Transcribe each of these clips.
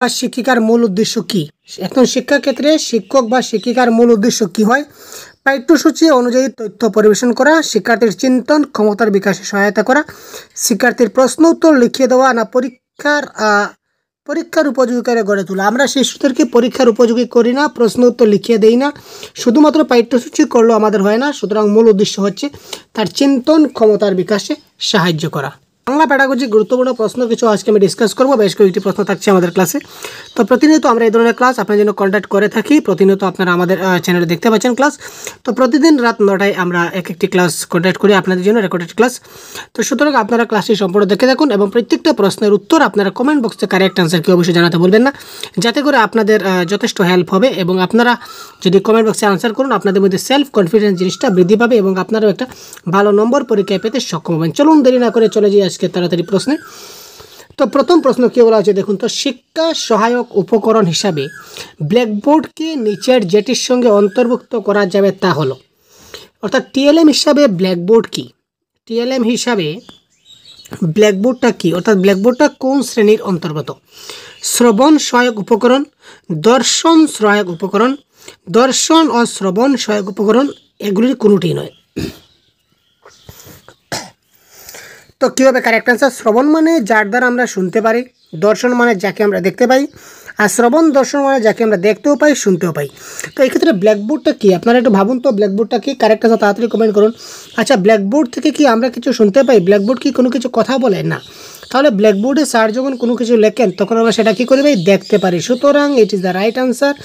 বা শিক্ষিকার মূল উদ্দেশ্য কি? এখন শিক্ষাক্ষেত্রে শিক্ষক বা শিক্ষিকার মূল উদ্দেশ্য কি হয়? পাঠ্যসূচি অনুযায়ী তথ্য পরিবেশন করা, শিক্ষার্থীর চিন্তন ক্ষমতার বিকাশে সহায়তা করা, শিক্ষার্থীর প্রশ্ন উত্তর লিখিয়ে দেওয়া, না পরীক্ষার উপযোগী করে গড়ে তোলা। আমরা শিশুদেরকে পরীক্ষার উপযোগী করি না, প্রশ্ন উত্তর লিখিয়ে দেই না, শুধুমাত্র পাঠ্যসূচি করলেও আমাদের হয় না। সুতরাং মূল উদ্দেশ্য হচ্ছে তার চিন্তন ক্ষমতার বিকাশে সাহায্য করা। বাংলা প্যাডাগজি গুরুত্বপূর্ণ প্রশ্ন কিছু আজকে আমি ডিসকাস করবো। বেশ কয়েকটি প্রশ্ন থাকছে আমাদের ক্লাসে। তো প্রতিনিয়ত আমরা এই ধরনের ক্লাস আপনার জন্য কন্ডাক্ট করে থাকি। প্রতিনিয়ত আপনারা আমাদের চ্যানেলে দেখতে পাচ্ছেন ক্লাস। তো প্রতিদিন রাত 9টায় আমরা একটি ক্লাস কন্ডাক্ট করি আপনাদের জন্য, রেকর্ডেড ক্লাস। তো সুতরাং আপনারা ক্লাসটি সম্পূর্ণ দেখে থাকুন এবং প্রত্যেকটা প্রশ্নের উত্তর আপনারা কমেন্ট বক্সে কারেক্ট অ্যান্সার কি অবশ্যই জানাতে বলবেন না, যাতে করে আপনাদের যথেষ্ট হেল্প হবে। এবং আপনারা যদি কমেন্ট বক্সে আনসার করুন, আপনাদের মধ্যে সেলফ কনফিডেন্স জিনিসটা বৃদ্ধি পাবে এবং আপনারাও একটা ভালো নম্বর পরীক্ষায় পেতে সক্ষম হবেন। চলুন দেরি না করে চলে যাই আজকে তাড়াতাড়ি প্রশ্নে। তো প্রথম প্রশ্ন কি বলা আছে দেখুন তো, শিক্ষা সহায়ক উপকরণ হিসাবে ব্ল্যাকবোর্ডকে নিচের যেটির সঙ্গে অন্তর্ভুক্ত করা যাবে তা হলো, অর্থাৎ টিএলএম হিসাবে ব্ল্যাকবোর্ড কি? টিএলএম হিসাবে ব্ল্যাকবোর্ডটা কি, অর্থাৎ ব্ল্যাকবোর্ডটা কোন শ্রেণীর অন্তর্গত? শ্রবণ সহায়ক উপকরণ, দর্শন সহায়ক উপকরণ, দর্শন ও শ্রবণ সহায়ক উপকরণ, এগুলির কোনোটি নয়। তো কী হবে কারেক্ট অ্যান্সার? শ্রবণ মানে যার দ্বারা আমরা শুনতে পারি, দর্শন মানে যাকে আমরা দেখতে পাই, আর শ্রবণ দর্শন মানে যাকে আমরা দেখতেও পাই, শুনতেও পাই। তো এই ক্ষেত্রে ব্ল্যাকবোর্ডটা কি? আপনারা একটু ভাবুন তো, ব্ল্যাকবোর্ডটা কি? কারেক্ট অ্যান্সার তাড়াতাড়ি কমেন্ট করুন। আচ্ছা, ব্ল্যাকবোর্ড থেকে কি আমরা কিছু শুনতে পাই? ব্ল্যাকবোর্ড কি কোনো কিছু কথা বলে? না। তাহলে ব্ল্যাকবোর্ডে স্যার যখন কোনো কিছু লেখেন তখন আমরা সেটা কী করি ভাই? দেখতে পারি। সুতরাং it is the right answer,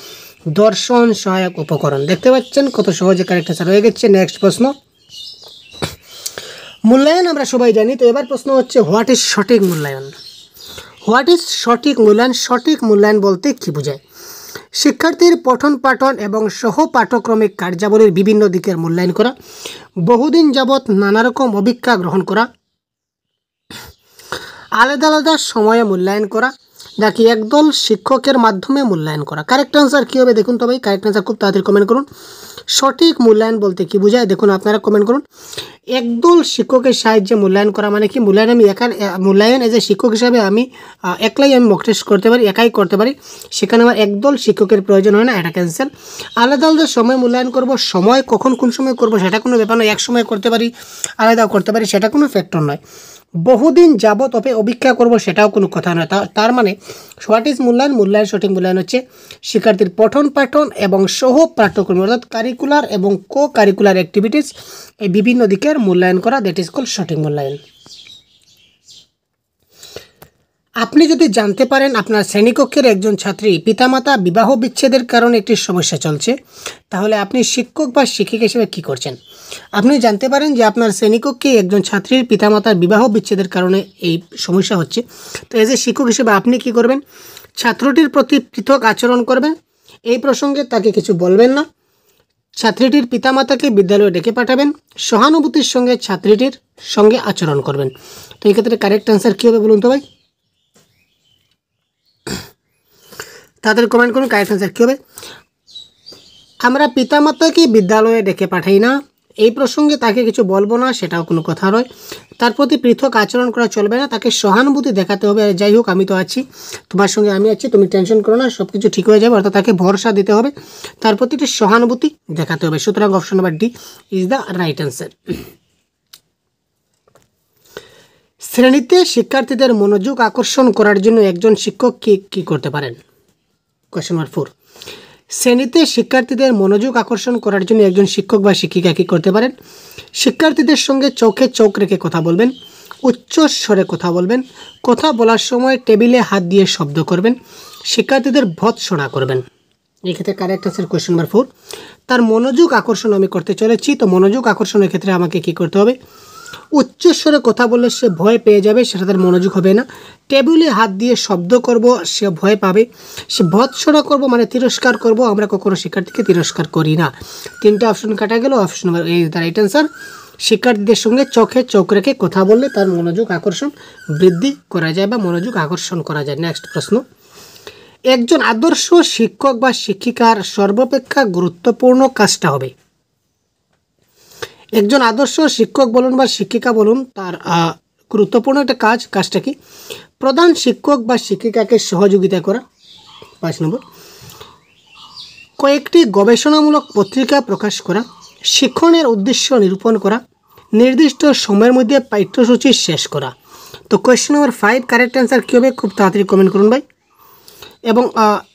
দর্শন সহায়ক উপকরণ। দেখতে পাচ্ছেন কত সহজে কারেক্ট অ্যান্সার হয়ে গেছে। নেক্সট প্রশ্ন, মূল্যায়ন আমরা সবাই জানি। তো এবার প্রশ্ন হচ্ছে, হোয়াট ইজ সঠিক মূল্যায়ন? হোয়াট ইজ সঠিক মূল্যায়ন? সঠিক মূল্যায়ন বলতে কী বোঝায়? শিক্ষার্থীর পঠন পাঠন এবং সহ পাঠ্যক্রমিক কার্যাবলীর বিভিন্ন দিকের মূল্যায়ন করা, বহুদিন যাবৎ নানা রকম অভিজ্ঞতা গ্রহণ করা, আলাদা আলাদা সময়ে মূল্যায়ন করা, নাকি একদল শিক্ষকের মাধ্যমে মূল্যায়ন করা। কারেক্ট আনসার কী হবে দেখুন তো ভাই, কারেক্ট আনসার খুব তাড়াতাড়ি কমেন্ট করুন। সঠিক মূল্যায়ন বলতে কী বোঝায় দেখুন, আপনারা কমেন্ট করুন। একদল শিক্ষকের সাহায্যে মূল্যায়ন করা মানে কি? মূল্যায়ন এজ এ শিক্ষক হিসাবে আমি একলাই মক টেস্ট করতে পারি, একাই করতে পারি, সেখানে আমার একদল শিক্ষকের প্রয়োজন হয় না, এটা ক্যান্সেল। আলাদা আলাদা সময় মূল্যায়ন করব, সময় কখন কোন সময় করব সেটা কোনো ব্যাপার নয়, এক সময় করতে পারি, আলাদাও করতে পারি, সেটা কোনো ফ্যাক্টর নয়। বহুদিন যাবৎ অপেক্ষা করব, সেটাও কোনো কথা নয়। তার মানে হোয়াট ইজ মূল্যায়ন? মূল্যায়ন, সঠিক মূল্যায়ন হচ্ছে শিক্ষার্থীর পঠন পাঠন এবং সহ পাঠ্যক্রম, অর্থাৎ কারিকুলার এবং কো কারিকুলার অ্যাক্টিভিটিস, এই বিভিন্ন দিকের মূল্যায়ন করা, দ্যাট ইজ কল সঠিক মূল্যায়ন। আপনি যদি জানতে পারেন আপনার শ্রেণীকক্ষের একজন ছাত্রী পিতামাতা বিবাহ বিচ্ছেদের কারণে একটি সমস্যা চলছে, তাহলে আপনি শিক্ষক বা শিক্ষিকা হিসেবে কী করছেন? আপনি জানতে পারেন যে আপনার শ্রেণীকক্ষে একজন ছাত্রীর পিতামাতার বিবাহ বিচ্ছেদের কারণে এই সমস্যা হচ্ছে, তো এজ এ শিক্ষক হিসেবে আপনি কী করবেন? ছাত্রটির প্রতি পৃথক আচরণ করবেন, এই প্রসঙ্গে তাকে কিছু বলবেন না, ছাত্রীটির পিতামাতাকে বিদ্যালয়ে ডেকে পাঠাবেন, সহানুভূতির সঙ্গে ছাত্রীটির সঙ্গে আচরণ করবেন। তো এই ক্ষেত্রে কারেক্ট অ্যান্সার কী হবে বলুন তো ভাই? তাদের কমেন্ট করুন, কারেক্ট অ্যান্সার কী হবে? আমরা পিতামাতাকে বিদ্যালয়ে ডেকে পাঠাই না, এই প্রসঙ্গে তাকে কিছু বলবো না, সেটাও কোনো কথা নয়, তার প্রতি পৃথক আচরণ করা চলবে না, তাকে সহানুভূতি দেখাতে হবে, যাই হোক আমি তো আছি, তোমার সঙ্গে আমি আছি, তুমি টেনশন করো না, সব কিছু ঠিক হয়ে যাবে, অর্থাৎ তাকে ভরসা দিতে হবে, তার প্রতি একটি সহানুভূতি দেখাতে হবে। সুতরাং option number D is the right answer. শ্রেণীতে শিক্ষার্থীদের মনোযোগ আকর্ষণ করার জন্য একজন শিক্ষক কী করতে পারেন? কোয়েশ্চন নাম্বার 4, শ্রেণীতে শিক্ষার্থীদের মনোযোগ আকর্ষণ করার জন্য একজন শিক্ষক বা শিক্ষিকা কী করতে পারেন? শিক্ষার্থীদের সঙ্গে চোখে চোখ রেখে কথা বলবেন, উচ্চ স্বরে কথা বলবেন, কথা বলার সময় টেবিলে হাত দিয়ে শব্দ করবেন, শিক্ষার্থীদের ভৎসনা করবেন। এক্ষেত্রে কারেক্ট আনসার কোয়েশ্চন নাম্বার 4, তার মনোযোগ আকর্ষণ আমি করতে চলেছি। তো মনোযোগ আকর্ষণের ক্ষেত্রে আমাকে কী করতে হবে? উচ্চস্বরে কথা বললে সে ভয় পেয়ে যাবে, সেটা তার মনোযোগ হবে না। টেবিলে হাত দিয়ে শব্দ করব, সে ভয় পাবে। সে ভৎসনা করব মানে তিরস্কার করব, আমরা কখনো শিক্ষার্থীকে তিরস্কার করি না। 3টে অপশন কাটা গেল, option number A the right answer. শিক্ষার্থীদের সঙ্গে চোখে চোখ রেখে কথা বললে তার মনোযোগ আকর্ষণ বৃদ্ধি করা যায় বা মনোযোগ আকর্ষণ করা যায়। নেক্সট প্রশ্ন, একজন আদর্শ শিক্ষক বা শিক্ষিকার সর্বাপেক্ষা গুরুত্বপূর্ণ কাজটা হবে? একজন আদর্শ শিক্ষক বলুন বা শিক্ষিকা বলুন, তার গুরুত্বপূর্ণ একটা কাজটা কি? প্রধান শিক্ষক বা শিক্ষিকাকে সহযোগিতা করা, 5 নম্বর, কয়েকটি গবেষণামূলক পত্রিকা প্রকাশ করা, শিক্ষণের উদ্দেশ্য নিরূপণ করা, নির্দিষ্ট সময়ের মধ্যে পাঠ্যসূচি শেষ করা। তো কোয়েশ্চেন নম্বর 5 কারেক্ট অ্যান্সার কী হবে খুব তাড়াতাড়ি কমেন্ট করুন ভাই। এবং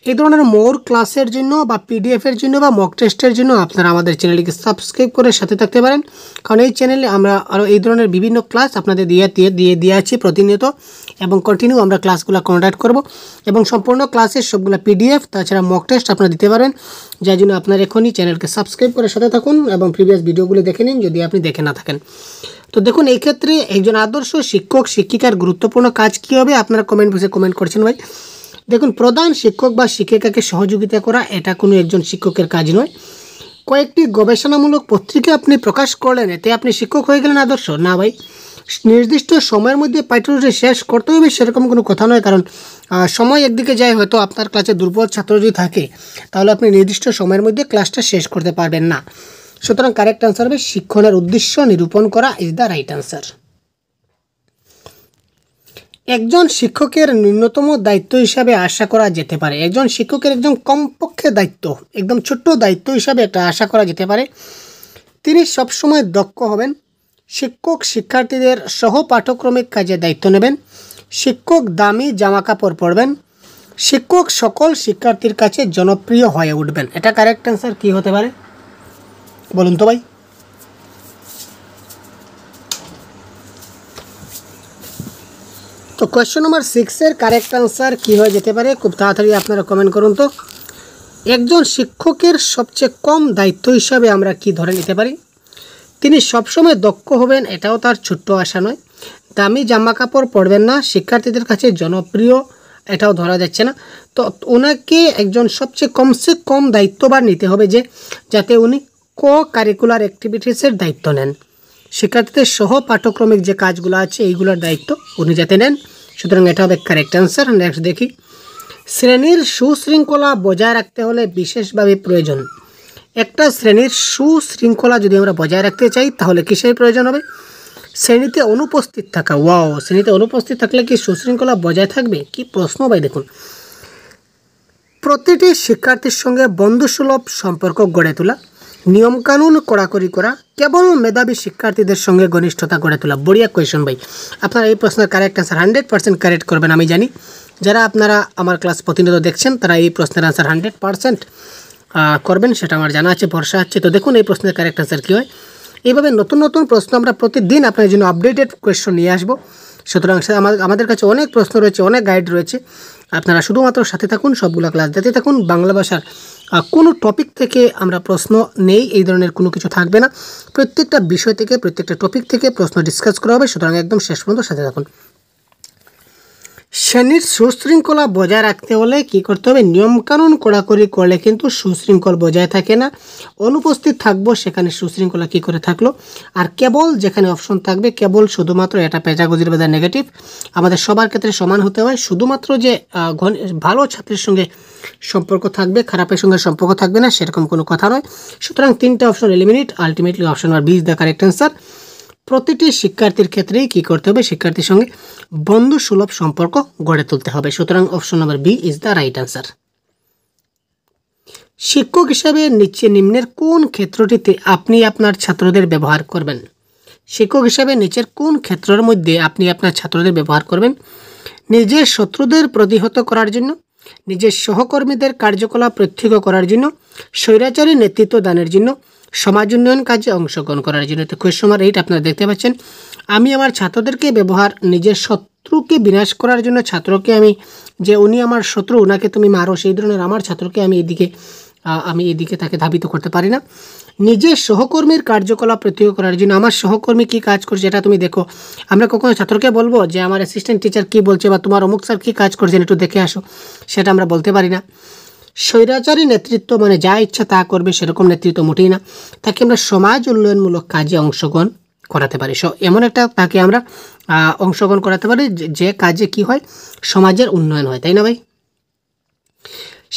এই ধরনের মোর ক্লাসের জন্য বা পিডিএফের জন্য বা মক টেস্টের জন্য আপনারা আমাদের চ্যানেলটিকে সাবস্ক্রাইব করে সাথে থাকতে পারেন, কারণ এই চ্যানেলে আমরা আরও এই ধরনের বিভিন্ন ক্লাস আপনাদের দিয়ে আছি প্রতিনিয়ত, এবং কন্টিনিউ আমরা ক্লাসগুলো কন্ডাক্ট করব, এবং সম্পূর্ণ ক্লাসের সবগুলো পিডিএফ তাছাড়া মক টেস্ট আপনারা দিতে পারেন। যার জন্য আপনার এখনই চ্যানেলকে সাবস্ক্রাইব করে সাথে থাকুন এবং প্রিভিয়াস ভিডিওগুলো দেখে নিন যদি আপনি দেখে না থাকেন। তো দেখুন, এই ক্ষেত্রে একজন আদর্শ শিক্ষক শিক্ষিকার গুরুত্বপূর্ণ কাজ কী হবে, আপনারা কমেন্ট বক্সে কমেন্ট করছেন ভাই। দেখুন, প্রধান শিক্ষক বা শিক্ষিকাকে সহযোগিতা করা এটা কোনো একজন শিক্ষকের কাজ নয়। কয়েকটি গবেষণামূলক পত্রিকা আপনি প্রকাশ করলেন, এতে আপনি শিক্ষক হয়ে গেলেন আদর্শ? না ভাই, নির্দিষ্ট সময়ের মধ্যে পাঠ্যসূচি শেষ করতে হবে সেরকম কোনো কথা নয়, কারণ সময় একদিকে যায়, হয়তো আপনার ক্লাসে দুর্বল ছাত্র যদি থাকে তাহলে আপনি নির্দিষ্ট সময়ের মধ্যে ক্লাসটা শেষ করতে পারবেন না। সুতরাং কারেক্ট আনসার হবে শিক্ষণের উদ্দেশ্য নিরূপণ করা ইজ দ্য রাইট আনসার। একজন শিক্ষকের ন্যূনতম দায়িত্ব হিসাবে আশা করা যেতে পারে, একজন শিক্ষকের একদম কমপক্ষে দায়িত্ব, একদম ছোট্ট দায়িত্ব হিসাবে একটা আশা করা যেতে পারে, তিনি সবসময় দক্ষ হবেন, শিক্ষক শিক্ষার্থীদের সহ পাঠ্যক্রমিক কাজে দায়িত্ব নেবেন, শিক্ষক দামি জামাকাপড় পরবেন, শিক্ষক সকল শিক্ষার্থীর কাছে জনপ্রিয় হয়ে উঠবেন। এটা কারেক্ট অ্যান্সার কী হতে পারে বলুন তো ভাই? তো কোয়েশ্চেন নম্বর 6 কারেক্ট আনসার কী হয়ে যেতে পারে খুব তাড়াতাড়ি আপনারা কমেন্ট করুন তো। একজন শিক্ষকের সবচেয়ে কম দায়িত্ব হিসাবে আমরা কি ধরে নিতে পারি? তিনি সবসময় দক্ষ হবেন, এটাও তার ছোট্ট আশা নয়। দামি জামাকাপড় পরবেন না, শিক্ষার্থীদের কাছে জনপ্রিয়, এটাও ধরা যাচ্ছে না। তো ওনাকে একজন সবচেয়ে কমসে কম দায়িত্ববান নিতে হবে যাতে উনি কারিকুলার অ্যাক্টিভিটিসের দায়িত্ব নেন, শিক্ষার্থীদের সহ পাঠ্যক্রমিক যে কাজগুলো আছে এইগুলোর দায়িত্ব উনি যাতে নেন। সুতরাং এটা হবে কারেক্ট অ্যান্সার। নেক্সট দেখি, শ্রেণীর সুশৃঙ্খলা বজায় রাখতে হলে বিশেষভাবে প্রয়োজন। একটা শ্রেণীর সুশৃঙ্খলা যদি আমরা বজায় রাখতে চাই তাহলে কিসের প্রয়োজন হবে? শ্রেণীতে অনুপস্থিত থাকা। ওয়াও, শ্রেণীতে অনুপস্থিত থাকলে কি সুশৃঙ্খলা বজায় থাকবে? কি প্রশ্ন ভাই! দেখুন, প্রতিটি শিক্ষার্থীর সঙ্গে বন্ধুসুলভ সম্পর্ক গড়ে তোলা, নিয়মকানুন কড়াকড়ি করা, কেবল মেধাবী শিক্ষার্থীদের সঙ্গে ঘনিষ্ঠতা গড়ে তোলা। বড়িয়া কোয়েশন ভাই, আপনারা এই প্রশ্নের কারেক্ট অ্যান্সার 100% কারেক্ট করবেন আমি জানি। যারা আপনারা আমার ক্লাস প্রতিনিয়ত দেখছেন তারা এই প্রশ্নের অ্যান্সার 100% করবেন, সেটা আমার জানা আছে, ভরসা আছে। তো দেখুন এই প্রশ্নের কারেক্ট অ্যান্সার কী হয়। এইভাবে নতুন নতুন প্রশ্ন আমরা প্রতিদিন আপনার জন্য আপডেটেড কোয়েশ্চন নিয়ে আসবো। সুতরাং আমাদের কাছে অনেক প্রশ্ন রয়েছে, অনেক গাইড রয়েছে, আপনারা শুধুমাত্র সাথে থাকুন, সবগুলো ক্লাস দিতে থাকুন। বাংলা ভাষার কোনো টপিক থেকে আমরা প্রশ্ন নেই এই ধরনের কোনো কিছু থাকবে না, প্রত্যেকটা বিষয় থেকে প্রত্যেকটা টপিক থেকে প্রশ্ন ডিসকাস করা হবে। সুতরাং একদম শেষ পর্যন্ত সাথে থাকুন। শ্রেণীর সুশৃঙ্খলা বজায় রাখতে হলে কী করতে হবে? নিয়মকানুন কড়াকড়ি করলে কিন্তু সুশৃঙ্খল বজায় থাকে না। অনুপস্থিত থাকবো সেখানে সুশৃঙ্খলা কী করে থাকলো? আর কেবল যেখানে অপশন থাকবে কেবল, শুধুমাত্র, এটা পেজাগোজির বেদা নেগেটিভ, আমাদের সবার ক্ষেত্রে সমান হতে হয়। শুধুমাত্র যে ভালো ছাত্রের সঙ্গে সম্পর্ক থাকবে, খারাপের সঙ্গে সম্পর্ক থাকবে না, সেরকম কোনো কথা নয়। সুতরাং তিনটা option eliminate, ultimately option number B is the correct answer. প্রতিটি শিক্ষার্থীর ক্ষেত্রেই কী করতে হবে? শিক্ষার্থীর সঙ্গে বন্ধু সুলভ সম্পর্ক গড়ে তুলতে হবে। সুতরাং option number B is the right answer. শিক্ষক হিসাবে নিম্নের কোন ক্ষেত্রটিতে আপনি আপনার ছাত্রদের ব্যবহার করবেন? শিক্ষক হিসাবে নিচের কোন ক্ষেত্রের মধ্যে আপনি আপনার ছাত্রদের ব্যবহার করবেন? নিজের শত্রুদের প্রতিহত করার জন্য, নিজের সহকর্মীদের কার্যকলাপ প্রত্যক্ষ করার জন্য, স্বৈরাচারী নেতৃত্ব দানের জন্য, সমাজ উন্নয়ন কাজে অংশগ্রহণ করার জন্য। তো কোয়েশ্চন নাম্বার 8 আপনারা দেখতে পাচ্ছেন, আমি আমার ছাত্রদেরকে ব্যবহার নিজের শত্রুকে বিনাশ করার জন্য, ছাত্রকে আমি যে উনি আমার শত্রু ওনাকে তুমি মারো, সেই ধরনের আমার ছাত্রকে আমি এদিকে তাকে ধাবিত করতে পারি না। নিজের সহকর্মীর কার্যকলাপ প্রত্যক্ষ করার জন্য, আমার সহকর্মী কী কাজ করছে এটা তুমি দেখো। আমরা কখনো ছাত্রকে বলবো যে আমার অ্যাসিস্ট্যান্ট টিচার কী বলছে বা তোমার অমুক স্যার কী কাজ করছেন একটু দেখে আসো, সেটা আমরা বলতে পারি না। স্বৈরাচারী নেতৃত্ব মানে যা ইচ্ছা তা করবে সেরকম নেতৃত্ব মোটেই না। তাকে আমরা সমাজ উন্নয়নমূলক কাজে অংশগ্রহণ করাতে পারি, এমন একটা তাকে আমরা অংশগ্রহণ করাতে পারি যে কাজে কি হয়? সমাজের উন্নয়ন হয়, তাই না ভাই?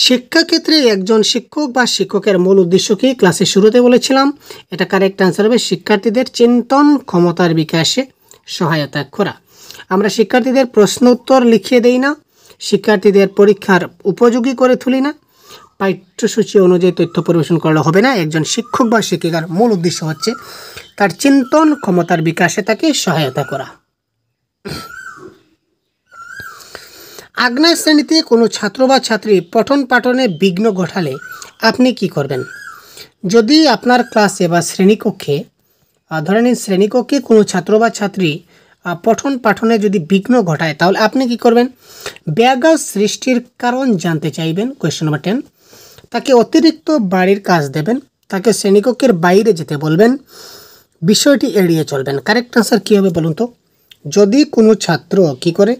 শিক্ষাক্ষেত্রে একজন শিক্ষক বা শিক্ষকের মূল উদ্দেশ্য কি? ক্লাসের শুরুতে বলেছিলাম, এটা কারেক্ট আনসার হবে শিক্ষার্থীদের চিন্তন ক্ষমতার বিকাশে সহায়তা করা। আমরা শিক্ষার্থীদের প্রশ্ন উত্তর লিখিয়ে দেই না, শিক্ষার্থীদের পরীক্ষার উপযোগী করে তুলি না, পাঠ্যসূচি অনুযায়ী তথ্য পরিবেশন করলে হবে না। একজন শিক্ষক বা শিক্ষিকার মূল উদ্দেশ্য হচ্ছে তার চিন্তন ক্ষমতার বিকাশে তাকে সহায়তা করা। আগ্নেয় শ্রেণীতে কোনো ছাত্র বা ছাত্রী পঠন পাঠনে বিঘ্ন ঘটালে আপনি কি করবেন? যদি আপনার ক্লাসে বা শ্রেণীকক্ষে ধরে নিন শ্রেণীকক্ষে কোনো ছাত্র বা ছাত্রী পঠন পাঠনে যদি বিঘ্ন ঘটায় তাহলে আপনি কি করবেন? ব্যাঘাত সৃষ্টির কারণ জানতে চাইবেন। কোয়েশ্চন নাম্বার 10, তাকে অতিরিক্ত বাড়ির কাজ দেবেন, তাকে শ্রেণীকক্ষের বাইরে যেতে বলবেন, বিষয়টি এড়িয়ে চলবেন। কারেক্ট আনসার কী হবে বলুন তো? যদি কোনো ছাত্র কি করে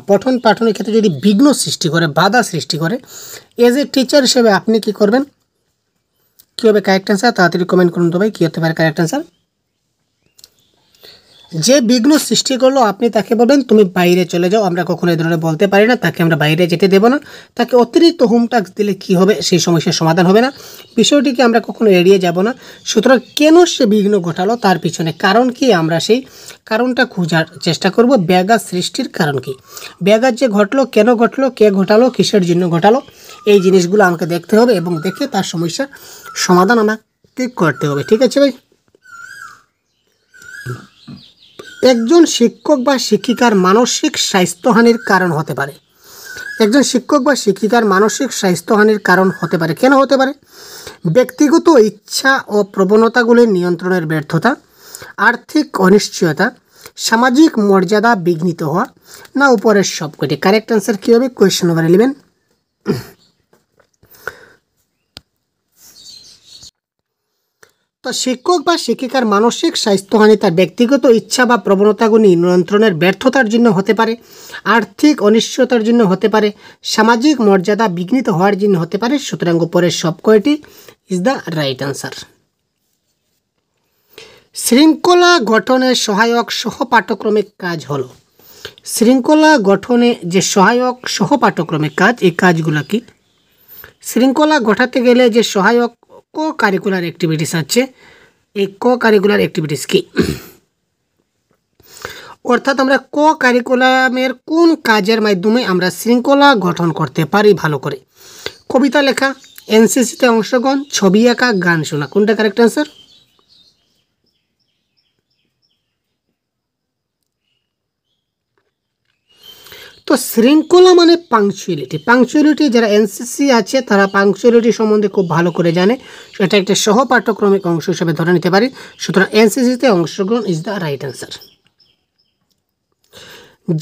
পঠন পাঠনের ক্ষেত্রে যদি বিঘ্ন সৃষ্টি করে, বাধা সৃষ্টি করে, এজ এ টিচার হিসেবে আপনি কি করবেন? কী হবে কারেক্ট আনসার? তাড়াতাড়ি কমেন্ট করুন তো ভাই, কী হতে পারে কারেক্ট আনসার? যে বিঘ্ন সৃষ্টি করলো আপনি তাকে বলবেন তুমি বাইরে চলে যাও। আমরা কখনো এই ধরনের বলতে পারি না, তাকে আমরা বাইরে যেতে দেব না। তাকে অতিরিক্ত হোম টাস্ক দিলে কি হবে? সেই সমস্যার সমাধান হবে না। বিষয়টিকে আমরা কখনো এড়িয়ে যাব না। সুতরাং কেন সে বিঘ্ন ঘটালো, তার পিছনে কারণ কি, আমরা সেই কারণটা খোঁজার চেষ্টা করব। ব্যাঘাত সৃষ্টির কারণ কি, ব্যাঘাত যে ঘটলো, কেন ঘটলো, কে ঘটালো, কিসের জন্য ঘটালো, এই জিনিসগুলো আমাকে দেখতে হবে এবং দেখে তার সমস্যার সমাধান আমাকে করতে হবে। ঠিক আছে ভাই? একজন শিক্ষক বা শিক্ষিকার মানসিক স্বাস্থ্যহানির কারণ হতে পারে। একজন শিক্ষক বা শিক্ষিকার মানসিক স্বাস্থ্যহানির কারণ হতে পারে। কেন হতে পারে? ব্যক্তিগত ইচ্ছা ও প্রবণতাগুলি নিয়ন্ত্রণের ব্যর্থতা, আর্থিক অনিশ্চয়তা, সামাজিক মর্যাদা বিঘ্নিত হওয়া, না উপরের সবকটি। কারেক্ট অ্যান্সার কী হবে? Question number 11। তো শিক্ষক বা শিক্ষিকার মানসিক স্বাস্থ্যহানি তার ব্যক্তিগত ইচ্ছা বা প্রবণতাগুলি নিয়ন্ত্রণের ব্যর্থতার জন্য হতে পারে, আর্থিক অনিশ্চয়তার জন্য হতে পারে, সামাজিক মর্যাদা বিঘ্নিত হওয়ার জন্য হতে পারে। সুতরাং উপরের সব কয়টি ইজ দ্য রাইট আনসার। শৃঙ্খলা গঠনের সহায়ক সহপাঠক্রমিক কাজ হলো। শৃঙ্খলা গঠনে যে সহায়ক সহপাঠক্রমিক কাজ, এই কাজগুলো কি? শৃঙ্খলা ঘটাতে গেলে যে সহায়ক কো কারিকুলার অ্যাক্টিভিটিস আছে, এই কো কারিকুলার অ্যাক্টিভিটিস কি? অর্থাৎ আমরা কো কারিকুলামের কোন কাজের মাধ্যমে আমরা শৃঙ্খলা গঠন করতে পারি ভালো করে? কবিতা লেখা, এনসিসিতে অংশগ্রহণ, ছবি আঁকা, গান শোনা। কোনটা কারেক্ট অ্যান্সার? তো শৃঙ্খলা মানে পাংচুয়ালিটি। পাংচুয়ালিটি যারা এনসিসি আছে তারা পাংচুয়ালিটি সম্বন্ধে খুব ভালো করে জানে। এটা একটা সহপাঠ্যক্রমিক অংশ হিসেবে ধরে নিতে পারি। সুতরাং এনসিসিতে অংশগ্রহণ ইজ দ্য রাইট অ্যান্সার।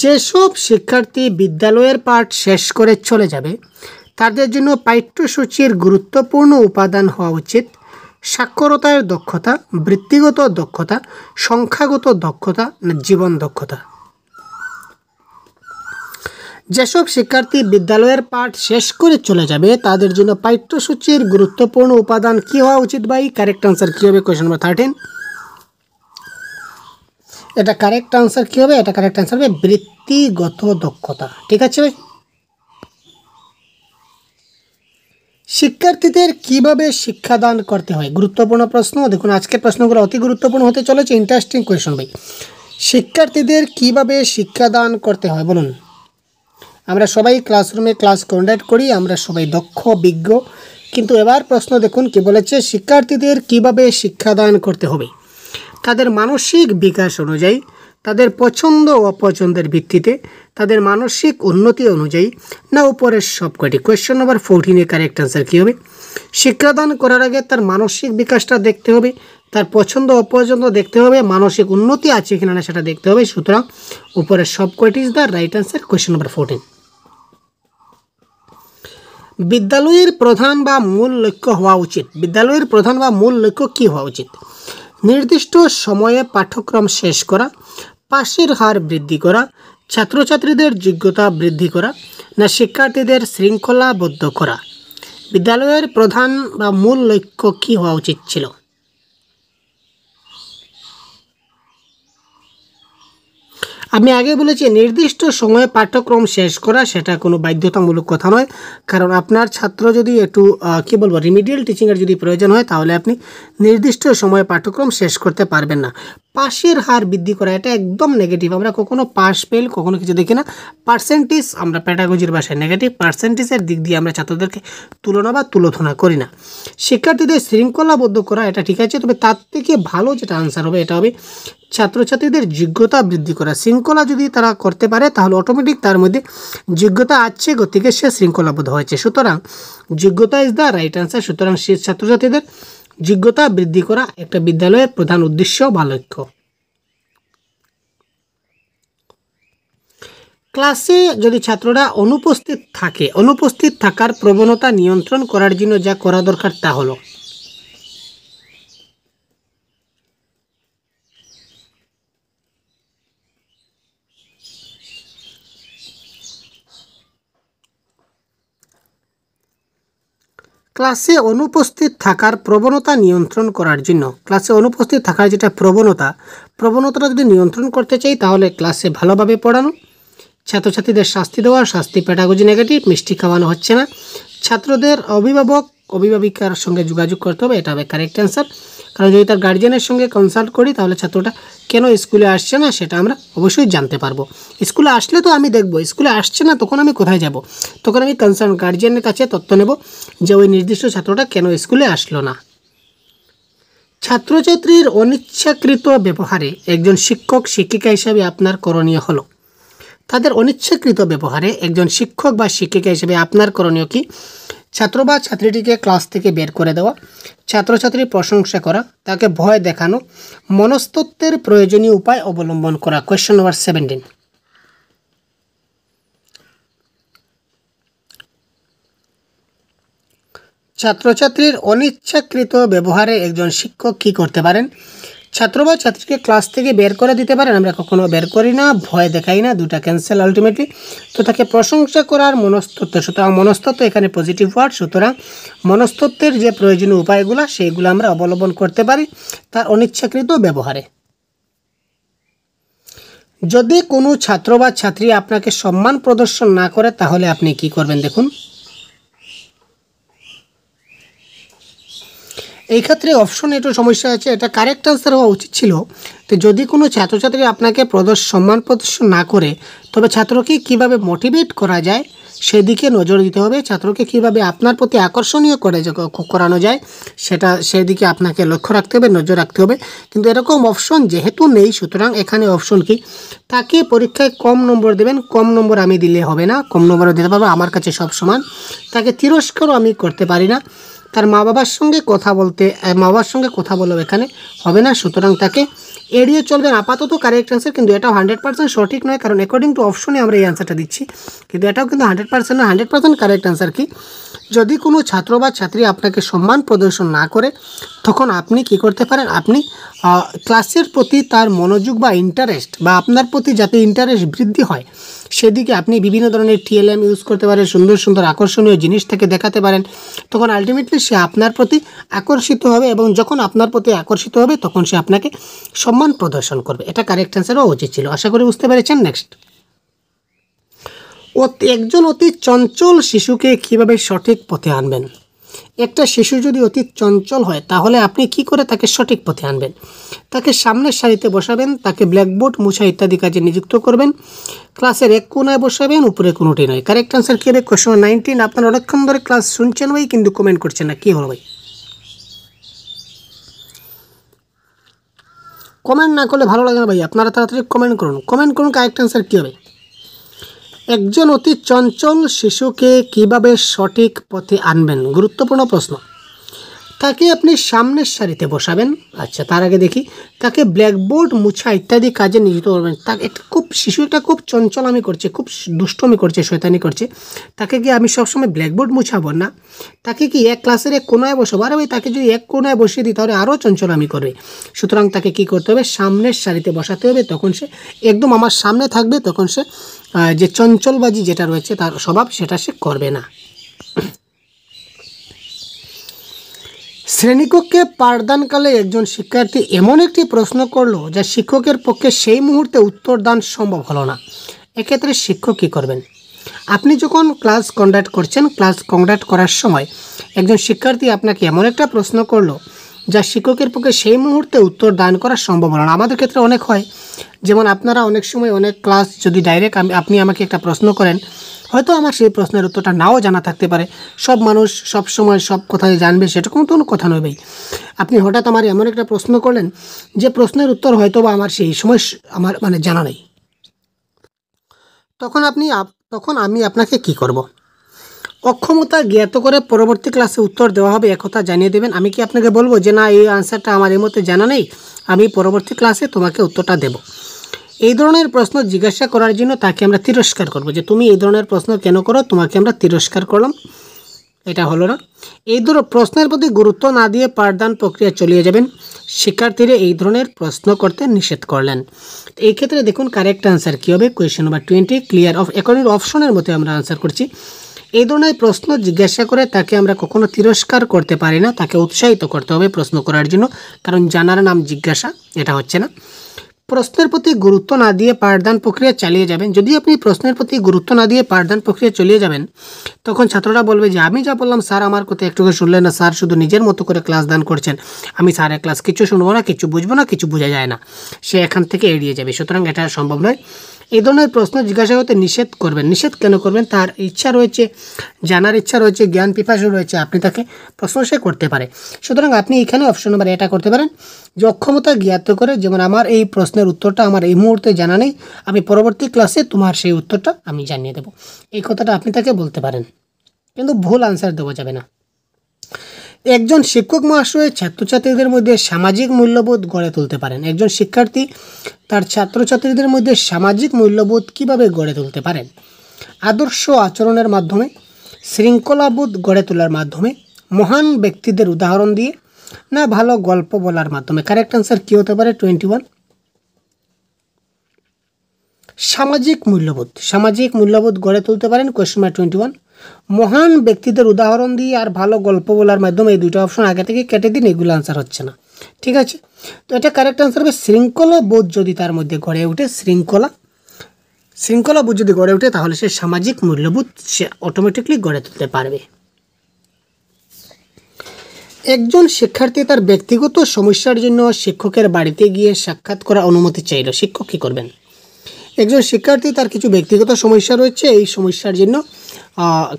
যেসব শিক্ষার্থী বিদ্যালয়ের পাঠ শেষ করে চলে যাবে তাদের জন্য পাঠ্যসূচির গুরুত্বপূর্ণ উপাদান হওয়া উচিত সাক্ষরতার দক্ষতা, বৃত্তিগত দক্ষতা, সংখ্যাগত দক্ষতা, না জীবন দক্ষতা। যেসব শিক্ষার্থী বিদ্যালয়ের পাঠ শেষ করে চলে যাবে তাদের জন্য পাঠ্যসূচির গুরুত্বপূর্ণ উপাদান কি হওয়া উচিত ভাই? কারেক্ট আনসার কী হবে? Question number 13। এটা কারেক্ট আনসার কী হবে? এটা কারেক্ট আনসার হবে বৃত্তিগত দক্ষতা। ঠিক আছে ভাই? শিক্ষার্থীদের কিভাবে শিক্ষাদান করতে হয়? গুরুত্বপূর্ণ প্রশ্ন। দেখুন আজকের প্রশ্নগুলো অতি গুরুত্বপূর্ণ হতে চলেছে। ইন্টারেস্টিং কোয়েশ্চন ভাই। শিক্ষার্থীদের কিভাবে শিক্ষাদান করতে হয় বলুন? আমরা সবাই ক্লাসরুমে ক্লাস কন্ডাক্ট করি, আমরা সবাই দক্ষ বিজ্ঞ, কিন্তু এবার প্রশ্ন দেখুন কি বলেছে, শিক্ষার্থীদের কিভাবে শিক্ষাদান করতে হবে? তাদের মানসিক বিকাশ অনুযায়ী, তাদের পছন্দ ও অপছন্দের ভিত্তিতে, তাদের মানসিক উন্নতি অনুযায়ী, না উপরের সবকটি। কোয়েশ্চন নাম্বার 14 কারেক্ট আনসার কী হবে? শিক্ষাদান করার আগে তার মানসিক বিকাশটা দেখতে হবে, তার পছন্দ অপছন্দ দেখতে হবে, মানসিক উন্নতি আছে কিনা না সেটা দেখতে হবে। সুতরাং উপরের সবকটি is the right answer. Question number 14। বিদ্যালয়ের প্রধান বা মূল লক্ষ্য হওয়া উচিত। বিদ্যালয়ের প্রধান বা মূল লক্ষ্য কী হওয়া উচিত? নির্দিষ্ট সময়ে পাঠ্যক্রম শেষ করা, পাশের হার বৃদ্ধি করা, ছাত্রছাত্রীদের যোগ্যতা বৃদ্ধি করা, না শিক্ষার্থীদের শৃঙ্খলাবদ্ধ করা। বিদ্যালয়ের প্রধান বা মূল লক্ষ্য কী হওয়া উচিত ছিল? আমি আগে বলেছি নির্দিষ্ট সময়ে পাঠ্যক্রম শেষ করা, সেটা কোনো বাধ্যতামূলক কথা নয়। কারণ আপনার ছাত্র যদি একটু কী বলবো রিমিডিয়াল টিচিংয়ের যদি প্রয়োজন হয় তাহলে আপনি নির্দিষ্ট সময়ে পাঠ্যক্রম শেষ করতে পারবেন না। পাশের হার বৃদ্ধি করা, এটা একদম নেগেটিভ। আমরা কখনো পাস ফেল কখনো কিছু দেখি না। পার্সেন্টেজ আমরা প্যাডাগজির ভাষায় নেগেটিভ, পার্সেন্টেজের দিক দিয়ে আমরা ছাত্রদেরকে তুলনা বা তুলোধনা করি না। শিক্ষার্থীদের শৃঙ্খলাবদ্ধ করা, এটা ঠিক আছে, তবে তার থেকে ভালো যেটা আনসার হবে এটা হবে ছাত্রছাত্রীদের যোগ্যতা বৃদ্ধি করা। শৃঙ্খলা যদি তারা করতে পারে তাহলে অটোমেটিক তার মধ্যে যোগ্যতা আছে, গতিকে সে শৃঙ্খলাবদ্ধ হয়েছে। সুতরাং যোগ্যতা ইজ দ্য রাইট আনসার। সুতরাং সে ছাত্রছাত্রীদের যোগ্যতা বৃদ্ধি করা একটা বিদ্যালয়ের প্রধান উদ্দেশ্য বা লক্ষ্য। ক্লাসে যদি ছাত্ররা অনুপস্থিত থাকে, অনুপস্থিত থাকার প্রবণতা নিয়ন্ত্রণ করার জন্য যা করা দরকার তা হলো ক্লাসে অনুপস্থিত থাকার প্রবণতা নিয়ন্ত্রণ করার জন্য, ক্লাসে অনুপস্থিত থাকার যেটা প্রবণতাটা যদি নিয়ন্ত্রণ করতে চাই তাহলে ক্লাসে ভালোভাবে পড়ানো, ছাত্রছাত্রীদের শাস্তি দেওয়া, শাস্তি প্যাডাগজি নেগেটিভ, মিষ্টি খাওয়ানো হচ্ছে না, ছাত্রদের অভিভাবিকার সঙ্গে যোগাযোগ করতে হবে, এটা হবে কারেক্ট অ্যান্সার। কারণ যদি তার গার্জিয়ানের সঙ্গে কনসাল্ট করি তাহলে ছাত্রটা কেন স্কুলে আসছে না সেটা আমরা অবশ্যই জানতে পারবো। স্কুলে আসলে তো আমি দেখব, স্কুলে আসছে না তখন আমি কোথায় যাব? তখন আমি কনসার্ন গার্জিয়ানের কাছে তথ্য নেব যে ওই নির্দিষ্ট ছাত্রটা কেন স্কুলে আসলো না। ছাত্রছাত্রীর অনিচ্ছাকৃত ব্যবহারে একজন শিক্ষক শিক্ষিকা হিসাবে আপনার করণীয় হলো, তাদের অনিচ্ছাকৃত ব্যবহারে একজন শিক্ষক বা শিক্ষিকা হিসেবে আপনার করণীয় কি? ছাত্র বা ছাত্রীটিকে ক্লাস থেকে বের করে দেওয়া, ছাত্রছাত্রীর প্রশংসা করা, তাকে ভয় দেখানো, মনস্তত্ত্বের প্রয়োজনীয় উপায় অবলম্বন করা। Question number 17। ছাত্রছাত্রীর অনিচ্ছাকৃত ব্যবহারে একজন শিক্ষক কী করতে পারেন? ছাত্র বা ছাত্রীকে ক্লাস থেকে বের করে দিতে পারেন, আমরা কখনো বের করি না, ভয় দেখাই না, দুটা ক্যান্সেল আলটিমেটলি। তো তাকে প্রশংসা করার মনস্তত্ত্ব, সুতরাং মনস্তত্ত্ব এখানে পজিটিভ ওয়ার্ড, সুতরাং মনস্তত্ত্বের যে প্রয়োজনীয় উপায়গুলো সেইগুলো আমরা অবলম্বন করতে পারি তার অনিচ্ছাকৃত ব্যবহারে। যদি কোনো ছাত্র বা ছাত্রী আপনাকে সম্মান প্রদর্শন না করে তাহলে আপনি কি করবেন? দেখুন, এই ক্ষেত্রে অপশন একটু সমস্যা আছে, এটা কারেক্ট আনসার হওয়া উচিত ছিল। তো যদি কোনো ছাত্রছাত্রী আপনাকে সম্মান প্রদর্শন না করে তবে ছাত্রকে কিভাবে মোটিভেট করা যায় সেদিকে নজর দিতে হবে। ছাত্রকে কিভাবে আপনার প্রতি আকর্ষণীয় করানো যায় সেদিকে আপনাকে লক্ষ্য রাখতে হবে, নজর রাখতে হবে। কিন্তু এরকম অপশন যেহেতু নেই, সুতরাং এখানে অপশন কি? তাকে পরীক্ষায় কম নম্বর দেবেন, কম নম্বর আমি দিলে হবে না, কম নম্বরও দিতে পারবো, আমার কাছে সব সমান। তাকে তিরস্কারও আমি করতে পারি না, তার মা বাবার সঙ্গে কথা বলবো এখানে হবে না, সুতরাং তাকে এড়িয়ে চলবেন। আপাতত কারেক্ট অ্যান্সার, কিন্তু এটাও 100% সঠিক নয়, কারণ অ্যাকর্ডিং টু অপশনে আমরা এই অ্যান্সারটা দিচ্ছি, কিন্তু এটাও কিন্তু 100% না। 100% কারেক্ট অ্যান্সার কি? যদি কোনো ছাত্র বা ছাত্রী আপনাকে সম্মান প্রদর্শন না করে তখন আপনি কি করতে পারেন? আপনি ক্লাসের প্রতি তার মনোযোগ বা ইন্টারেস্ট, বা আপনার প্রতি যাতে ইন্টারেস্ট বৃদ্ধি হয় সেদিকে আপনি বিভিন্ন ধরনের TLM ইউজ করতে পারেন, সুন্দর সুন্দর আকর্ষণীয় জিনিস থেকে দেখাতে পারেন। তখন আলটিমেটলি সে আপনার প্রতি আকর্ষিত হবে, এবং যখন আপনার প্রতি আকর্ষিত হবে তখন সে আপনাকে সম্মান প্রদর্শন করবে। এটা কারেক্ট অ্যান্সার হওয়া উচিত ছিল। আশা করি বুঝতে পেরেছেন। নেক্সট, একজন অতি চঞ্চল শিশুকে কিভাবে সঠিক পথে আনবেন? একটা শিশু যদি অতি চঞ্চল হয় তাহলে আপনি কি করে তাকে সঠিক পথে আনবেন? তাকে সামনের সারিতে বসাবেন, তাকে ব্ল্যাকবোর্ড মুছা ইত্যাদি কাজে নিযুক্ত করবেন, ক্লাসের এক কোনায় বসাবেন, উপরে কোনোটি নয়। কারেক্ট অ্যান্সার কী হবে? কোয়েশ্চন 19। আপনারা অনেকক্ষণ ধরে ক্লাস শুনছেন ভাই, কিন্তু কমেন্ট করছেন না, কী হলো ভাই? কমেন্ট না করলে ভালো লাগে না ভাই, আপনারা তাড়াতাড়ি কমেন্ট করুন। কারেক্ট অ্যান্সার কী হবে? একজন অতি চঞ্চল শিশুকে কিভাবে সঠিক পথে আনবেন? গুরুত্বপূর্ণ প্রশ্ন। তাকে আপনি সামনের সারিতে বসাবেন। আচ্ছা, তার আগে দেখি, তাকে ব্ল্যাকবোর্ড মুছা ইত্যাদি কাজে নিয়োজিত করবেন। তাকে শিশু একটা খুব চঞ্চলামি করছে, খুব দুষ্টমি করছে, শয়তানি করছে, তাকে কি আমি সবসময় ব্ল্যাকবোর্ড মুছাবো না, তাকে কি এক ক্লাসের এক কোনায় বসাবো? আরে ভাই, তাকে যদি এক কোনায় বসিয়ে দিই তাহলে আরও চঞ্চলামি করবে। সুতরাং তাকে কি করতে হবে? সামনের সারিতে বসাতে হবে, তখন সে একদম আমার সামনে থাকবে, তখন সে যে চঞ্চলবাজি যেটা রয়েছে তার স্বভাব সেটা সে করবে না। শ্রেণীকক্ষে পাঠদানকালে একজন শিক্ষার্থী এমন একটি প্রশ্ন করলো যা শিক্ষকের পক্ষে সেই মুহূর্তে উত্তর দান সম্ভব হলো না, এক্ষেত্রে শিক্ষক কী করবেন? আপনি যখন ক্লাস কন্ডাক্ট করছেন, ক্লাস কন্ডাক্ট করার সময় একজন শিক্ষার্থী আপনাকে এমন একটা প্রশ্ন করলো যা শিক্ষকের পক্ষে সেই মুহূর্তে উত্তর দান করা সম্ভব হলো না। আমাদের ক্ষেত্রে অনেক হয়, যেমন আপনারা অনেক সময় অনেক ক্লাস যদি ডাইরেক্ট আপনি আমাকে একটা প্রশ্ন করেন, হয়তো আমার সেই প্রশ্নের উত্তরটা নাও জানা থাকতে পারে। সব মানুষ সব সময় সব কথাই জানবে সেরকম তো কোনো কথা নয় ভাই। আপনি হঠাৎ আমার এমন একটা প্রশ্ন করলেন যে প্রশ্নের উত্তর হয়তো বা আমার সেই সময় আমার মানে জানা নেই, তখন আমি আপনাকে কি করব? অক্ষমতা জ্ঞাত করে পরবর্তী ক্লাসে উত্তর দেওয়া হবে একথা জানিয়ে দেবেন। আমি কি আপনাকে বলবো যে না এই আনসারটা আমার এই মধ্যে জানা নেই, আমি পরবর্তী ক্লাসে তোমাকে উত্তরটা দেব? এই ধরনের প্রশ্ন জিজ্ঞাসা করার জন্য তাকে আমরা তিরস্কার করব, যে তুমি এই ধরনের প্রশ্ন কেন করো, তোমাকে আমরা তিরস্কার করলাম, এটা হলো না। এই প্রশ্নের প্রতি গুরুত্ব না দিয়ে পাঠদান প্রক্রিয়া চালিয়ে যাবেন। শিক্ষার্থীরা এই ধরনের প্রশ্ন করতে নিষেধ করলেন। এই ক্ষেত্রে দেখুন কারেক্ট আনসার কী হবে, question number 20 clear of according অপশনের মধ্যে আমরা আনসার করছি। এই ধরনের প্রশ্ন জিজ্ঞাসা করে তাকে আমরা কখনো তিরস্কার করতে পারি না, তাকে উৎসাহিত করতে হবে প্রশ্ন করার জন্য, কারণ জানার নাম জিজ্ঞাসা, এটা হচ্ছে না। প্রশ্নের প্রতি গুরুত্ব না দিয়ে পাঠদান প্রক্রিয়া চালিয়ে যাবেন। যদি আপনি প্রশ্নের প্রতি গুরুত্ব না দিয়ে পাঠদান প্রক্রিয়া চালিয়ে যাবেন, তখন ছাত্ররা বলবে যে আমি যা বললাম স্যার আমার কথা একটুকু শুনলেন না, স্যার শুধু নিজের মতো করে ক্লাস দান করছেন, আমি স্যারের ক্লাস কিছু শুনবো না, কিছু বুঝবো না, কিছু বোঝা যায় না, সে এখান থেকে এড়িয়ে যাবে। সুতরাং এটা সম্ভব নয়। এই ধরনের প্রশ্ন জিজ্ঞাসা করতে নিষেধ করবেন। নিষেধ কেন করবেন? তার ইচ্ছা রয়েছে, জানার ইচ্ছা রয়েছে, জ্ঞান পিপাসু রয়েছে, আপনি তাকে প্রশ্ন সে করতে পারে। সুতরাং আপনি এখানে অপশন নাম্বার এটা করতে পারেন যে অক্ষমতা জ্ঞাত করে, যেমন আমার এই প্রশ্নের উত্তরটা আমার এই মুহূর্তে জানা নেই, আমি পরবর্তী ক্লাসে তোমার সেই উত্তরটা আমি জানিয়ে দেব, এই কথাটা আপনি তাকে বলতে পারেন, কিন্তু ভুল আনসার দেওয়া যাবে না। একজন শিক্ষক মহাশয় ছাত্রছাত্রীদের মধ্যে সামাজিক মূল্যবোধ গড়ে তুলতে পারেন। একজন শিক্ষার্থী তার ছাত্রছাত্রীদের মধ্যে সামাজিক মূল্যবোধ কিভাবে গড়ে তুলতে পারেন? আদর্শ আচরণের মাধ্যমে, শৃঙ্খলাবোধ গড়ে তোলার মাধ্যমে, মহান ব্যক্তিদের উদাহরণ দিয়ে, না ভালো গল্প বলার মাধ্যমে? কারেক্ট আনসার কী হতে পারে? 21 সামাজিক মূল্যবোধ গড়ে তুলতে পারেন। কোয়েশ্চন নাম্বার 21 মহান ব্যক্তিদের উদাহরণ দিয়ে আর ভালো গল্প বলার মাধ্যমে। এই দুটো অপশন আগে থেকে কেটে দিন, এগুলো আনসার হচ্ছে না, ঠিক আছে? তো এটা কারেক্ট আনসার হবে শৃঙ্খলা বোধ যদি তার মধ্যে গড়ে ওঠে, শৃঙ্খলা বোধ যদি গড়ে ওঠে, তাহলে সে সামাজিক মূল্যবোধ সে অটোমেটিকলি গড়ে তুলতে পারবে। একজন শিক্ষার্থী তার ব্যক্তিগত সমস্যার জন্য শিক্ষকের বাড়িতে গিয়ে সাক্ষাৎ করার অনুমতি চাইল, শিক্ষক কী করবেন? একজন শিক্ষার্থী তার কিছু ব্যক্তিগত সমস্যা রয়েছে, এই সমস্যার জন্য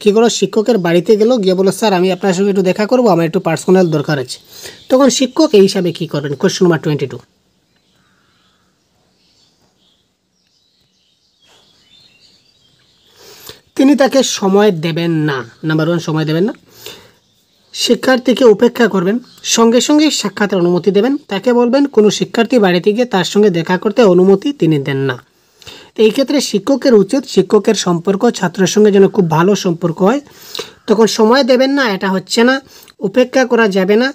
কী করো, শিক্ষকের বাড়িতে গেল, গিয়ে বলো স্যার আমি আপনার সঙ্গে একটু দেখা করবো, আমার একটু পার্সোনাল দরকার আছে। তখন শিক্ষক এই হিসাবে কী করবেন? কোয়েশ্চন নাম্বার 22 তিনি তাকে সময় দেবেন না। নাম্বার 1 সময় দেবেন না, শিক্ষার্থীকে উপেক্ষা করবেন, সঙ্গে সঙ্গে সাক্ষাতের অনুমতি দেবেন। তাকে বলবেন কোনো শিক্ষার্থী বাড়িতে গিয়ে তার সঙ্গে দেখা করতে অনুমতি তিনি দেন না। তো এই ক্ষেত্রে শিক্ষকের উচিত শিক্ষকের সম্পর্ক ছাত্রের সঙ্গে যেন খুব ভালো সম্পর্ক হয়। তখন সময় দেবেন না, এটা হচ্ছে না। উপেক্ষা করা যাবে না,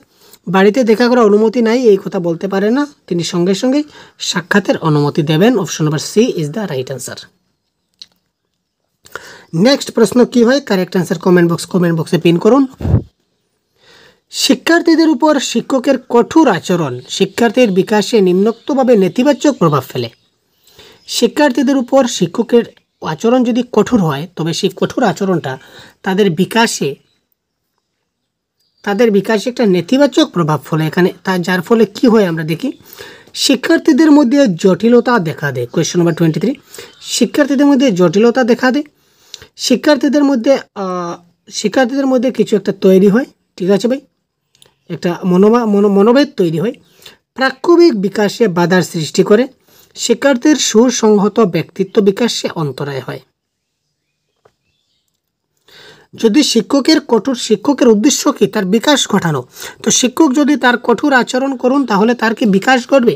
বাড়িতে দেখা করার অনুমতি নাই এই কথা বলতে পারে না, তিনি সঙ্গে সঙ্গেই সাক্ষাতের অনুমতি দেবেন। Option number C is the right answer. Next প্রশ্ন কি হয়? কারেক্ট আনসার কমেন্ট বক্সে পিন করুন। শিক্ষার্থীদের উপর শিক্ষকের কঠোর আচরণ শিক্ষার্থীর বিকাশে নিম্নোক্তভাবে নেতিবাচক প্রভাব ফেলে। শিক্ষার্থীদের উপর শিক্ষকের আচরণ যদি কঠোর হয়, তবে সেই কঠোর আচরণটা তাদের বিকাশে একটা নেতিবাচক প্রভাব ফেলে। এখানে যার ফলে কি হয় আমরা দেখি, শিক্ষার্থীদের মধ্যে জটিলতা দেখা দেয়। কোয়েশ্চন নাম্বার 23 শিক্ষার্থীদের মধ্যে জটিলতা দেখা দেয়। শিক্ষার্থীদের মধ্যে কিছু একটা তৈরি হয়, ঠিক আছে ভাই, একটা মনোভেদ তৈরি হয়। প্রাক্ষবিক বিকাশে বাধার সৃষ্টি করে। শিক্ষার্থীর সুসংহত ব্যক্তিত্ব বিকাশে অন্তরায় হয়। যদি শিক্ষকের উদ্দেশ্য কি? তার বিকাশ ঘটানো। তো শিক্ষক যদি তার কঠোর আচরণ করুন, তাহলে তার কি বিকাশ ঘটবে?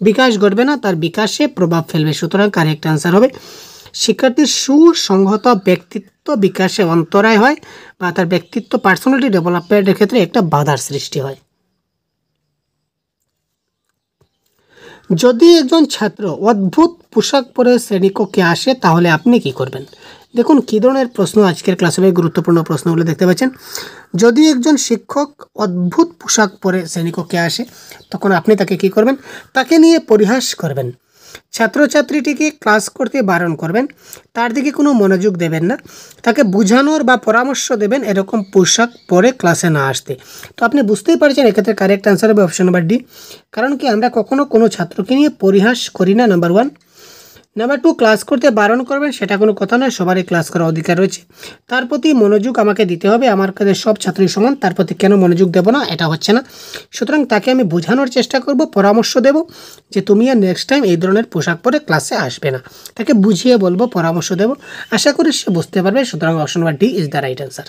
বিকাশ ঘটবে না, তার বিকাশে প্রভাব ফেলবে। সুতরাং কারেক্ট আনসার হবে শিক্ষার্থীর সুসংহত ব্যক্তিত্ব বিকাশে অন্তরায় হয়, বা তার ব্যক্তিত্ব পার্সোনালিটি ডেভেলপমেন্টের ক্ষেত্রে একটা বাধার সৃষ্টি হয়। যদি একজন ছাত্র অদ্ভুত পোশাক পরে শ্রেণীকক্ষে আসে, তাহলে আপনি কি করবেন? দেখুন কী ধরনের প্রশ্ন আজকের ক্লাসে, গুরুত্বপূর্ণ প্রশ্নগুলো দেখতে পাচ্ছেন। যদি একজন শিক্ষক অদ্ভুত পোশাক পরে শ্রেণীকক্ষে আসে, তখন আপনি তাকে কি করবেন? তাকে নিয়ে পরিহাস করবেন। ছাত্রছাত্রীটিকে ক্লাস করতে বারণ করবেন, তার দিকে কোনো মনোযোগ দেবেন না, তাকে বোঝানোর বা পরামর্শ দেবেন এরকম পোশাক পরে ক্লাসে না আসতে। তো আপনি বুঝতেই পারছেন এক্ষেত্রে কারেক্ট আনসার হবে অপশন নাম্বার ডি। কারণ কি আমরা কখনো কোনো ছাত্রকে নিয়ে পরিহাস করি না, নাম্বার 1। নাম্বার 2, ক্লাস করতে বারণ করবেন সেটা কোনো কথা নয়, সবারই ক্লাস করার অধিকার রয়েছে। তার প্রতি মনোযোগ আমাকে দিতে হবে, আমার কাছে সব ছাত্রই সমান, তার প্রতি কেন মনোযোগ দেব না, এটা হচ্ছে না। সুতরাং তাকে আমি বোঝানোর চেষ্টা করব, পরামর্শ দেব যে তুমি আর নেক্সট টাইম এই ধরনের পোশাক পরে ক্লাসে আসবে না। তাকে বুঝিয়ে বলবো, পরামর্শ দেব, আশা করি সে বুঝতে পারবে। সুতরাং option number D is the right answer.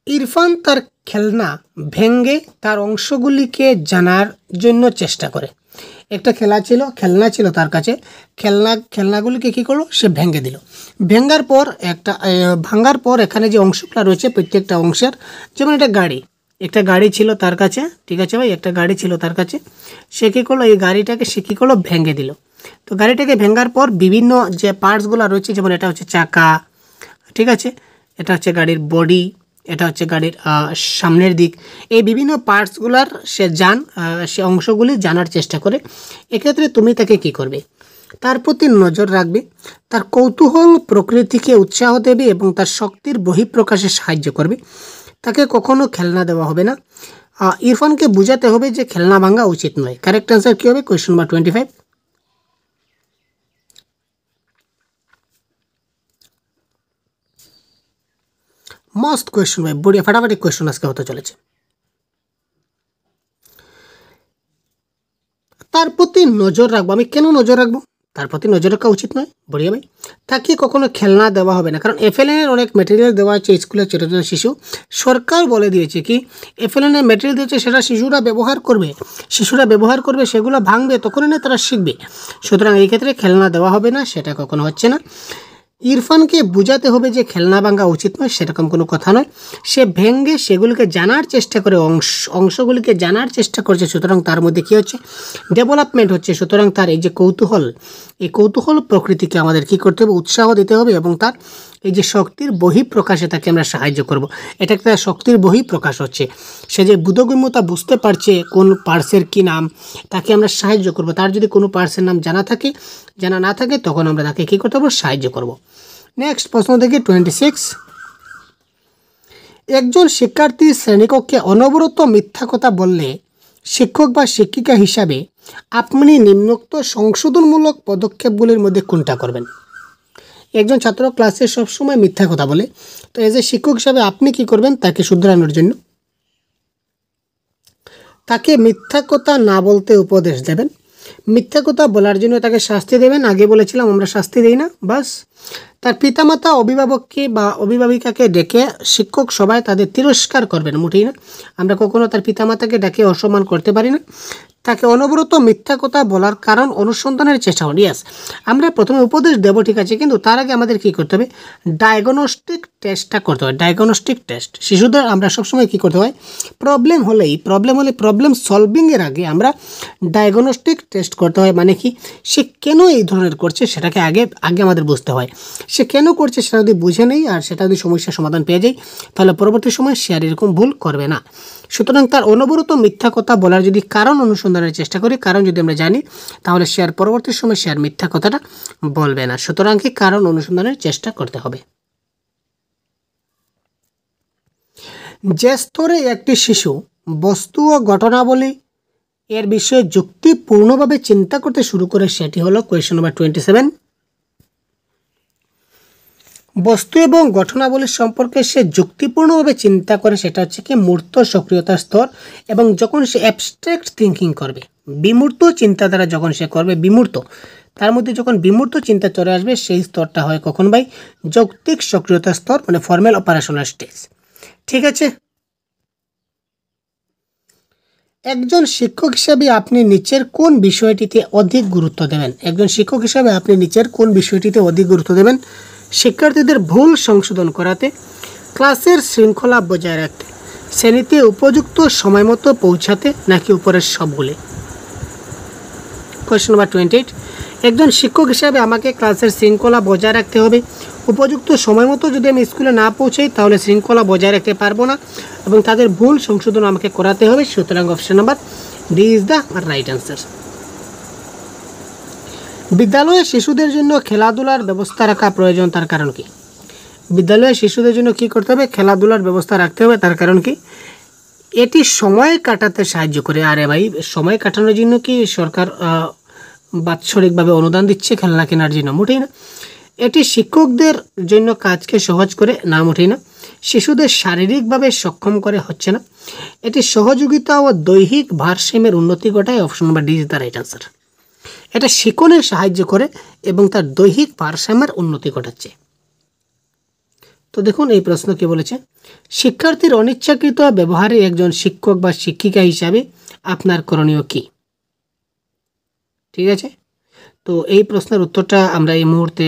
Irfan তার খেলনা ভেঙে তার অংশগুলিকে জানার জন্য চেষ্টা করে। একটা খেলনা ছিল তার কাছে, খেলনাগুলিকে কী করলো, সে ভেঙে দিল। ভাঙার পর এখানে যে অংশগুলো রয়েছে প্রত্যেকটা অংশের, যেমন একটা গাড়ি ছিল তার কাছে, ঠিক আছে ভাই, একটা গাড়ি ছিল তার কাছে, সে কী করলো, এই গাড়িটাকে সে কী করলো, ভেঙে দিল। তো গাড়িটাকে ভেঙার পর বিভিন্ন যে পার্টসগুলো রয়েছে, যেমন এটা হচ্ছে চাকা, ঠিক আছে, এটা হচ্ছে গাড়ির বডি, এটা হচ্ছে গাড়ির সামনের দিক, এই বিভিন্ন পার্টসগুলোর সে অংশগুলি জানার চেষ্টা করে। এক্ষেত্রে তুমি তাকে কি করবে, তার প্রতি নজর রাখবে, তার কৌতূহল প্রকৃতিকে উৎসাহ দেবে এবং তার শক্তির বহিঃপ্রকাশে সাহায্য করবে। তাকে কখনো খেলনা দেওয়া হবে না। ইরফানকে বোঝাতে হবে যে খেলনা ভাঙা উচিত নয়। কারেক্ট অ্যান্সার কী হবে, কোয়েশ্চন নাম্বার 25। মস্ত কোয়েশ্চন ভাই, বড়িয়া ফাটাফাটি কোয়েশ্চন আজকে হতে চলেছে। তার প্রতি নজর রাখবো, আমি কেন নজর রাখবো, তার প্রতি নজর রাখা উচিত নয়, বড়িয়া ভাই। তাকে কখনো খেলনা দেওয়া হবে না, কারণ এফএলএনের অনেক মেটেরিয়াল দেওয়া আছে স্কুলের ছোটো ছোটো শিশু, সরকার বলে দিয়েছে কি এফএলএনের মেটেরিয়াল দিয়েছে সেটা শিশুরা ব্যবহার করবে, সেগুলো ভাঙবে, তখনই না তারা শিখবে। সুতরাং এই ক্ষেত্রে খেলনা দেওয়া হবে না, সেটা কখনো হচ্ছে না। ইরফানকে বোঝাতে হবে যে খেলনা ভাঙা উচিত নয়, সেরকম কোনো কথা নয়। সে ভেঙে সেগুলিকে জানার চেষ্টা করে, অংশগুলিকে জানার চেষ্টা করছে, সুতরাং তার মধ্যে কী হচ্ছে, ডেভেলপমেন্ট হচ্ছে। সুতরাং তার এই যে কৌতূহল প্রকৃতিকে আমাদের কী করতে হবে, উৎসাহ দিতে হবে এবং তার এই যে শক্তির বহিঃপ্রকাশে তাকে আমরা সাহায্য করব। এটা একটা শক্তির বহিঃপ্রকাশ হচ্ছে, সে যে বোধগম্যতা বুঝতে পারছে কোন পার্টসের কী নাম, তাকে আমরা সাহায্য করব। তার যদি কোনো পার্টসের নাম জানা না থাকে তখন আমরা তাকে কী করতে পারবো, সাহায্য করব। নেক্সট প্রশ্ন দেখি 26। একজন শিক্ষার্থী শ্রেণীকক্ষে অনবরত মিথ্যা কথা বললে শিক্ষক বা শিক্ষিকা হিসাবে আপনি নিম্নোক্ত সংশোধনমূলক পদক্ষেপগুলির মধ্যে কোনটা করবেন। একজন ছাত্র ক্লাসে সবসময় মিথ্যা কথা বলে, তো এজ এ শিক্ষক হিসাবে আপনি কি করবেন তাকে শুধরানোর জন্য? তাকে মিথ্যা কথা না বলতে উপদেশ দেবেন, মিথ্যা কথা বলার জন্য তাকে শাস্তি দেবেন। আগে বলেছিলাম আমরা শাস্তি দিই না, বাস। তার পিতামাতা অভিভাবককে বা অভিভাবিকাকে ডেকে শিক্ষক সবাই তাদের তিরস্কার করবেন, মোটেই না। আমরা কখনো তার পিতামাতাকে ডেকে অসম্মান করতে পারি না। তাকে অনবরত মিথ্যা কথা বলার কারণ অনুসন্ধানের চেষ্টা করি। ইয়াস, আমরা প্রথমে উপদেশ দেব, ঠিক আছে, কিন্তু তার আগে আমাদের কী করতে হবে, ডায়াগনস্টিক টেস্টটা করতে হয়। ডায়াগনস্টিক টেস্ট শিশুদের আমরা সবসময় কী করতে হয়, প্রবলেম হলে প্রবলেম সলভিংয়ের আগে আমরা ডায়াগনস্টিক টেস্ট করতে হয়। মানে কি, সে কেন এই ধরনের করছে সেটাকে আগে আমাদের বুঝতে হয়। সে কেন করছে সেটা যদি বুঝে নেই আর সেটা যদি সমস্যার সমাধান পেয়ে যায়, তাহলে পরবর্তী সময় সে আর এরকম ভুল করবে না। সুতরাং তার অনবরত মিথ্যা কথা বলার যদি কারণ অনুসন্ধানের চেষ্টা করি, কারণ যদি আমরা জানি, তাহলে সে আর পরবর্তী সময় সে আর মিথ্যা কথাটা বলবে না। সুতরাং কি কারণ অনুসন্ধানের চেষ্টা করতে হবে। যে স্তরে একটি শিশু বস্তু ও ঘটনাবলী এর বিষয়ে যুক্তিপূর্ণভাবে চিন্তা করতে শুরু করে সেটি হলো কোয়েশ্চন নাম্বার 27। বস্তু এবং ঘটনাবলীর সম্পর্কে সে যুক্তিপূর্ণভাবে চিন্তা করে সেটা হচ্ছে কি মূর্ত সক্রিয়তার স্তর। এবং যখন সে অ্যাবস্ট্রাক্ট থিঙ্কিং করবে, বিমূর্ত চিন্তাধারা যখন সে করবে, তার মধ্যে যখন বিমূর্ত চিন্তা চলে আসবে, সেই স্তরটা হয় কখন ভাই, যৌক্তিক সক্রিয়তার স্তর, মানে ফর্মাল অপারেশনাল স্টেজ। ঠিক আছে, একজন শিক্ষক হিসাবে আপনি নিচের কোন বিষয়টিতে অধিক গুরুত্ব দেবেন? শিক্ষার্থীদের ভুল সংশোধন করাতে, ক্লাসের শৃঙ্খলা বজায় রাখতে, শ্রেণীতে উপযুক্ত সময় মতো পৌঁছাতে, নাকি উপরের সবগুলি? Question number 28। একজন শিক্ষক হিসাবে আমাকে ক্লাসের শৃঙ্খলা বজায় রাখতে হবে। উপযুক্ত সময় মতো যদি আমি স্কুলে না পৌঁছাই তাহলে শৃঙ্খলা বজায় রাখতে পারবো না এবং তাদের ভুল সংশোধন আমাকে করাতে হবে। সুতরাং option number D is the right answer. বিদ্যালয়ে শিশুদের জন্য খেলাধুলার ব্যবস্থা রাখা প্রয়োজন, তার কারণ কি? বিদ্যালয়ে শিশুদের জন্য কি করতে হবে? খেলাধুলার ব্যবস্থা রাখতে হবে। তার কারণ কি? এটি সময় কাটাতে সাহায্য করে। আরে ভাই, সময় কাটানোর জন্য কি সরকার বাৎসরিকভাবে অনুদান দিচ্ছে খেলনা কেনার জন্য? মোটেই না। এটি শিক্ষকদের জন্য কাজকে সহজ করে, না মোটেই না। শিশুদের শারীরিকভাবে সক্ষম করে, হচ্ছে না। এটি সহযোগিতা ও দৈহিক ভারসাম্যের উন্নতি ঘটায়। Option number D is the right answer. এটা শিক্ষণে সাহায্য করে এবং তার দৈহিক ভারসাম্যের উন্নতি ঘটাচ্ছে। তো দেখুন এই প্রশ্ন কি বলেছে, শিক্ষার্থীর অনিচ্ছাকৃত ব্যবহারে একজন শিক্ষক বা শিক্ষিকা হিসাবে আপনার করণীয় কি? ঠিক আছে, তো এই প্রশ্নের উত্তরটা আমরা এই মুহূর্তে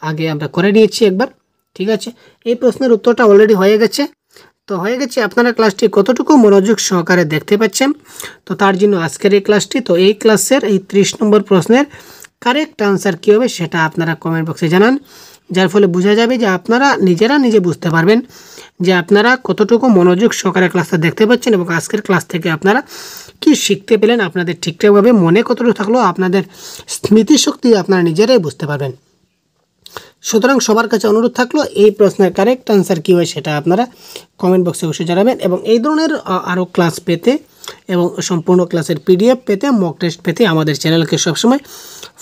আগে আমরা করে নিয়েছি একবার। ঠিক আছে, এই প্রশ্নের উত্তরটা অলরেডি হয়ে গেছে। তো হয়ে গেছে, আপনারা ক্লাসটি কতটুকু মনোযোগ সহকারে দেখতে পাচ্ছেন, তো তার জন্য আজকের এই ক্লাসটি। তো এই ক্লাসের এই 30 নম্বর প্রশ্নের কারেক্ট আনসার কী হবে সেটা আপনারা কমেন্ট বক্সে জানান, যার ফলে বোঝা যাবে যে আপনারা নিজে বুঝতে পারবেন যে আপনারা কতটুকু মনোযোগ সহকারে ক্লাসটা দেখতে পাচ্ছেন এবং আজকের ক্লাস থেকে আপনারা কি শিখতে পেলেন, আপনাদের ঠিকঠাকভাবে মনে কতটুকু থাকলো, আপনাদের স্মৃতিশক্তি আপনারা নিজেরাই বুঝতে পারবেন। সুতরাং সবার কাছে অনুরোধ থাকলো এই প্রশ্নের কারেক্ট আনসার কী হয় সেটা আপনারা কমেন্ট বক্সে অবশ্যই জানাবেন। এবং এই ধরনের আরও ক্লাস পেতে এবং সম্পূর্ণ ক্লাসের PDF পেতে, মক টেস্ট পেতে আমাদের চ্যানেলকে সবসময়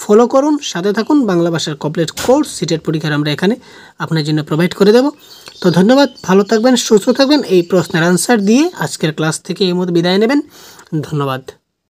ফলো করুন, সাথে থাকুন। বাংলা ভাষার কমপ্লিট কোর্স সিটেট পরীক্ষার আমরা এখানে আপনার জন্য প্রোভাইড করে দেব। তো ধন্যবাদ, ভালো থাকবেন, সুস্থ থাকবেন। এই প্রশ্নের আনসার দিয়ে আজকের ক্লাস থেকে এই মতো বিদায় নেবেন। ধন্যবাদ।